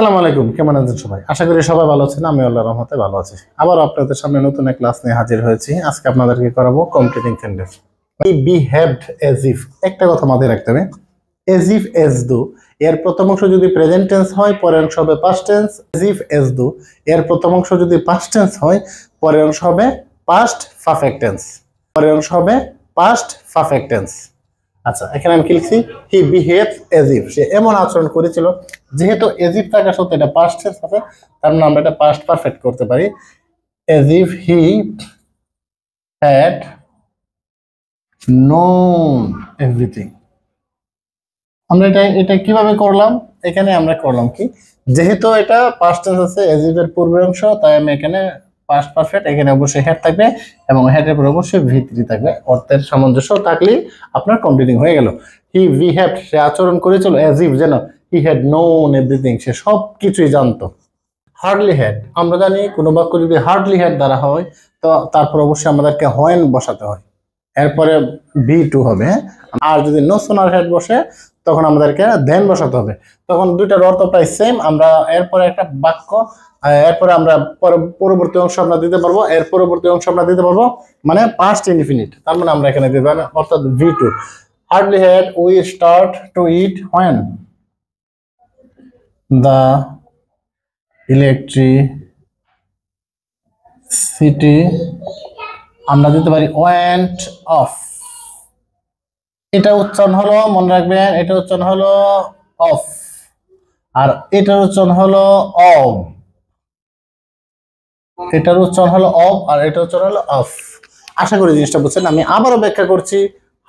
আসসালামু আলাইকুম, কেমন আছেন সবাই? আশা করি সবাই ভালো আছেন। আমি আল্লাহর রহমতে ভালো আছি। আবার আপনাদের সামনে নতুন এক ক্লাস নিয়ে হাজির হয়েছি। আজকে আপনাদেরকে করাবো completing sentence. He behaved age if. একটা কথা মাথায় রাখতে হবে, এজ ইফ এজ দো এর প্রথম অংশ যদি প্রেজেন্ট টেন্স হয়, পরের অংশ হবে past tense. As if as though এর প্রথম অংশ যদি পাস্ট টেন্স হয়, পরের অংশ হবে পাস্ট পারফেক্ট টেন্স। পরের অংশ হবে পাস্ট পারফেক্ট টেন্স। আচ্ছা, এখানে আমি কি লিখছি? হি বিহেভড এজ ইফ, সে এমন আচরণ করেছিল। যেহেতু এজ ইফ থাকার সত্ত্বে এটা পাস্ট টেন্স আছে, তার মানে আমরা এটা পাস্ট পারফেক্ট করতে পারি। Age if he had known everything. আমরা এটা কিভাবে করলাম? এখানে আমরা করলাম কি, যেহেতু এটা পাস্ট টেন্স আছে, এজ ইফ এর পূর্বের অংশ, তাই আমি এখানে পাস্ট পারফেক্ট, এখানে অবশ্যই হেড থাকবে এবং হেডের পর অবশ্যই ভি3 থাকবে। অর্থের সামঞ্জস্য থাকলেই আপনার কমপ্লিটিং হয়ে গেল। হি বিহেভড, সে আচরণ করেছিল, এজ ইফ যেন হি হ্যাড নোন এভরিথিং, সে সব কিছুই জানতো। হার্ডলি হ্যাড, আমরা জানি কোনো বাক্য যদি হার্ডলি হ্যাড দ্বারা হয় তো তারপর অবশ্যই আমাদেরকে হোয়েন বসাতে হয়, এরপরে V2 হবে। আর যদি নো সোনার হেড বসে তখন আমাদেরকে দেন বসাতে হবে। তখন দুইটার অর্থ প্রায় সেম। আমরা এরপরে একটা বাক্য, এরপরে আমরা পরবর্তী অংশ আমরা দিতে পারবো, এর পরবর্তী অংশ আমরা দিতে পারবো, মানে পাস্ট ইনডিফিনিট। তার মানে আমরা এখানে দিতে পারি অর্থাৎ V2। Hardly had we start to eat when the electricity, আমরা দিতে পারি ওয়েন্ট অফ। এটা উচ্চারণ হলো, মনে রাখবেন, এটা উচ্চারণ হলো অফ, আর এটার উচ্চারণ হলো অফ। এটার উচ্চারণ হলো অফ আর এটার উচ্চারণ হলো অফ। আশা করি জিনিসটা বুঝছেন। আমি আবারও ব্যাখ্যা করছি।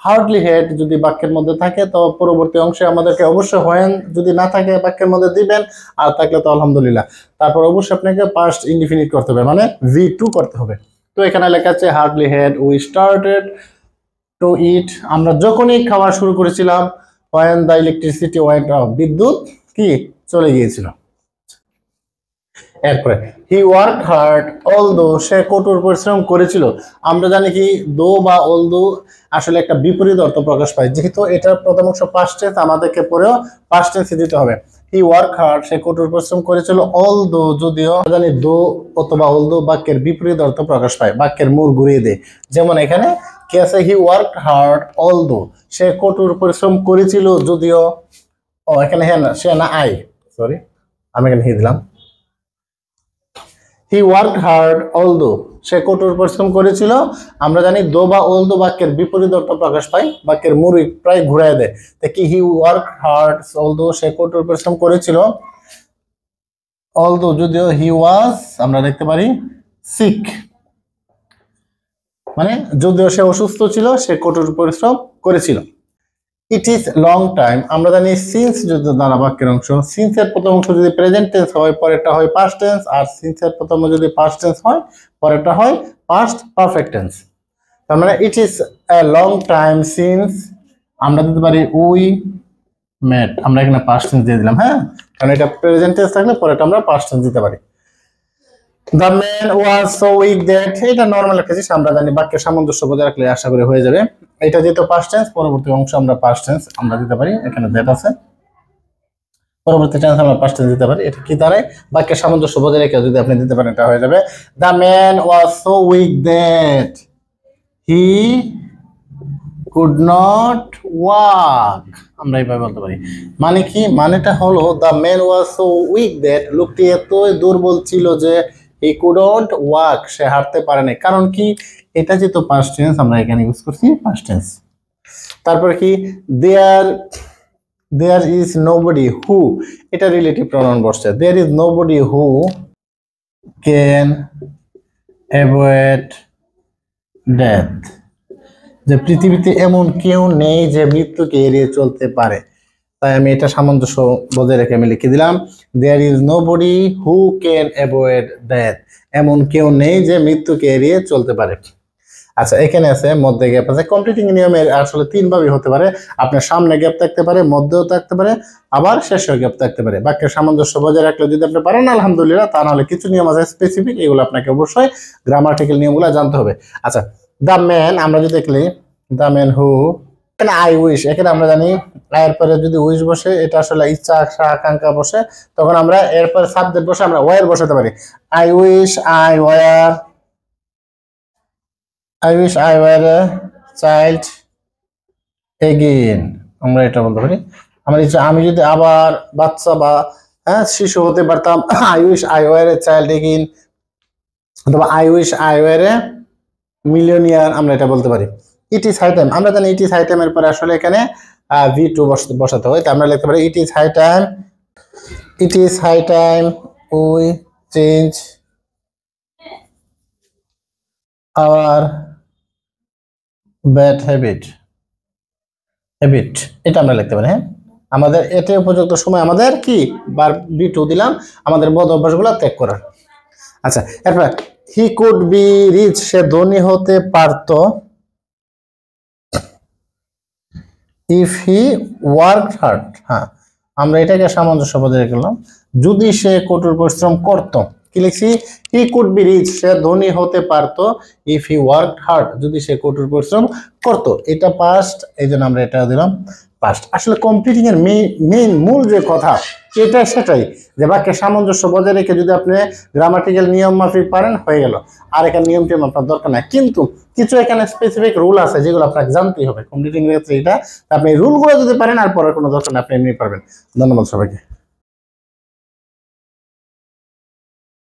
হার্ডলি হেড যদি বাক্যের মধ্যে থাকে তো পরবর্তী অংশে আমাদেরকে অবশ্যই হোয়েন, যদি না থাকে বাক্যের মধ্যে দিবেন, আর থাকলে তো আলহামদুলিল্লাহ। তারপর অবশ্যই আপনাকে পাস্ট ইনডিফিনিট করতে হবে, মানে V2 করতে হবে। তো এখানে লেখা আছে hardly had we started to eat, আমরা যখনই খাওয়া শুরু করেছিলাম, when the electricity went off, বিদ্যুৎ কি চলে গিয়েছিল। এরপরে হি ওয়ার্ক হার্ড অলদো, সে কঠোর পরিশ্রম করেছিল। আমরা জানি কি দো বা অলদো আসলে একটা বিপরীত অর্থ প্রকাশ পায়। যেহেতু এটার প্রথম অংশ পাস্ট টেন্স, আমাদেরকে পরেও পাস্ট টেন্সে দিতে হবে। হি ওয়ার্ক হার্ড, সে কঠোর পরিশ্রম করেছিল। অলদো, যদিও আমরা জানি দো অথবা অলদো বাক্যের বিপরীত অর্থ প্রকাশ পায়, বাক্যের মোড় ঘুরিয়ে দেয়। যেমন এখানে কি আছে? হি ওয়ার্ক হার্ড অলদো, সে কঠোর পরিশ্রম করেছিল যদিও। ও এখানে হ্যাঁ না, সে না আই, সরি, আমি এখানে হি দিলাম। হি ওয়ার্ক হার্ড অলদো, সে কঠোর পরিশ্রম করেছিল। আমরা জানি দো বা অলদো বাক্যের বিপরীত অর্থ প্রকাশ পায়, বাক্যের মুড়ি প্রায় ঘুরায় দেয়। কি হি ওয়ার্ক হার্ড অলদো, সে কঠোর পরিশ্রম করেছিল। অলদো যদিও হি ওয়াজ, আমরা দেখতে পারি সিক, মানে যদিও সে অসুস্থ ছিল, সে কঠোর পরিশ্রম করেছিল। ইট ইজ লং টাইম, আমরা জানি সিন্স যদি দ্বারা বাক্যের অংশ, সিন্স এর প্রথম অংশ যদি প্রেজেন্ট টেন্স হয়, পরেরটা হয় পাস্ট টেন্স, আর সিন্স এর প্রথম যদি পাস্ট টেন্স হয়, পরেরটা হয় পাস্ট পারফেক্ট টেন্স। তার মানে it is a long time since, আমরা দিতে পারি উই মেট, আমরা এখানে পাস্ট টেন্স দিয়ে দিলাম, হ্যাঁ, কারণ এটা প্রেজেন্ট টেন্স থাকলে পরেরটা আমরা পাস্ট টেন্স দিতে পারি। The man was so weak that, এটা নরমাল একটা জিনিস, আমরা জানি বাক্যের সামঞ্জস্য বজায় রাখলে আশা করি হয়ে যাবে। এটা যেহেতু পাস্ট টেন্স, পরবর্তী অংশ আমরা পাস্ট টেন্স আমরা দিতে পারি, এখানে দ্যাট আছে, পরবর্তী টেন্স আমরা পাস্ট টেন্স দিতে পারি। এটা কি দাঁড়ায়? বাক্যের সামঞ্জস্য বজায় রেখে যদি আপনি দিতে পারেন এটা হয়ে যাবে। The man was so weak that he could not walk, আমরা এইভাবে বলতে পারি। মানে কি? মানেটা হলো the man was so weak that, লোকটি এতই দুর্বল ছিল যে he couldn't walk, সে হাঁটতে পারে না। কারণ কি? এটা যেহেতু পাস্ট টেন্স, আমরা এখানে ইউজ করছি পাস্ট টেন্স। তারপর কি? there is nobody who, এটা রিলেটিভ প্রনাউন বসছে। there is nobody who can avoid death, যে পৃথিবীতে এমন কেউ নেই যে মৃত্যুকে এড়িয়ে চলতে পারে। তাই আমি এটা সামঞ্জস্য বজায় রেখে আমি লিখে দিলাম there is nobody who can avoid death, এমন কেউ নেই যে মৃত্যুকে এড়িয়ে চলতে পারে। আচ্ছা, এখানে আছে মধ্যে গ্যাপ আছে। কমপ্লিটিং নিয়মের আসলে 3 ভাবে হতে পারে। আপনার সামনে গ্যাপ থাকতে পারে, মধ্যেও থাকতে পারে, আবার শেষেও গ্যাপ থাকতে পারে। বাক্যের সামঞ্জস্য বজায় রাখলে যদি আপনি পারেন আলহামদুলিল্লাহ, তা নাহলে কিছু নিয়ম আছে স্পেসিফিক, এগুলো আপনাকে অবশ্যই গ্রামাটিক্যাল নিয়মগুলো জানতে হবে। আচ্ছা, দ্য ম্যান, আমরা যদি দেখলি দ্য ম্যান হু এখানে আই উইশ, এখানে আমরা জানি এর পরে যদি উইশ বসে এটা আসলে ইচ্ছা আশা আকাঙ্ক্ষা বসে, তখন আমরা এরপরে সাবজেক্ট বসে আমরা ওয়ার বসাতে পারি। I wish I war, I wish I were a child again, আমরা এটা বলতে পারি। আমার ইচ্ছা আমি যদি আবার বাচ্চা বা শিশু হতে পারতাম, I wish I were a child again, অথবা I wish I were a millionaire, আমরা এটা বলতে পারি। ইট ইজ হাই টাইম, আমরা জানি ইট ইজ হাই টাইমের পরে আসলে এখানে V2 বসাতে হয়, তো আমরা লিখতে পারি it is high time, it is high time we change our bad habit, এটা আমরা লিখতে পারি। হ্যাঁ, আমাদের এতে উপযুক্ত সময় আমাদের কি V2 দিলাম আমাদের বদ অভ্যাসগুলো ত্যাগ করার। আচ্ছা, এরপর হি কুড বি রিচ, সে ধনী হতে পারতো, ইফ হি ওয়ার্কড হার্ড। হ্যাঁ, আমরা এটাকে সামঞ্জস্য বজায় রাখলাম, যদি সে কঠোর পরিশ্রম করত। কি লিখছি? হি কুড বি রিচ, সে ধনী হতে পারতো, ইফ হি ওয়ার্কড হার্ড, যদি সে কঠোর পরিশ্রম করত। এটা পাস্ট, এই জন্য আমরা এটা দিলাম পাস্ট। আসলে কমপ্লিটিং এর মেইন মূল যে কথা এটা সেটাই, যে বাক্যের সামঞ্জস্য বজায় রেখে যদি আপনি গ্রামাটিক্যাল নিয়ম মাফিক পারেন হয়ে গেল, আর এখানে নিয়ম টিয়ম আপনার দরকার নাই। কিন্তু কিছু এখানে স্পেসিফিক রুল আছে যেগুলো আপনাকে জানতেই হবে কমপ্লিটিং এর ক্ষেত্রে। এটা আপনি রুলগুলো যদি পারেন আর পরের কোনো দরকার নেই, আপনি এমনি পারবেন। ধন্যবাদ সবাইকে।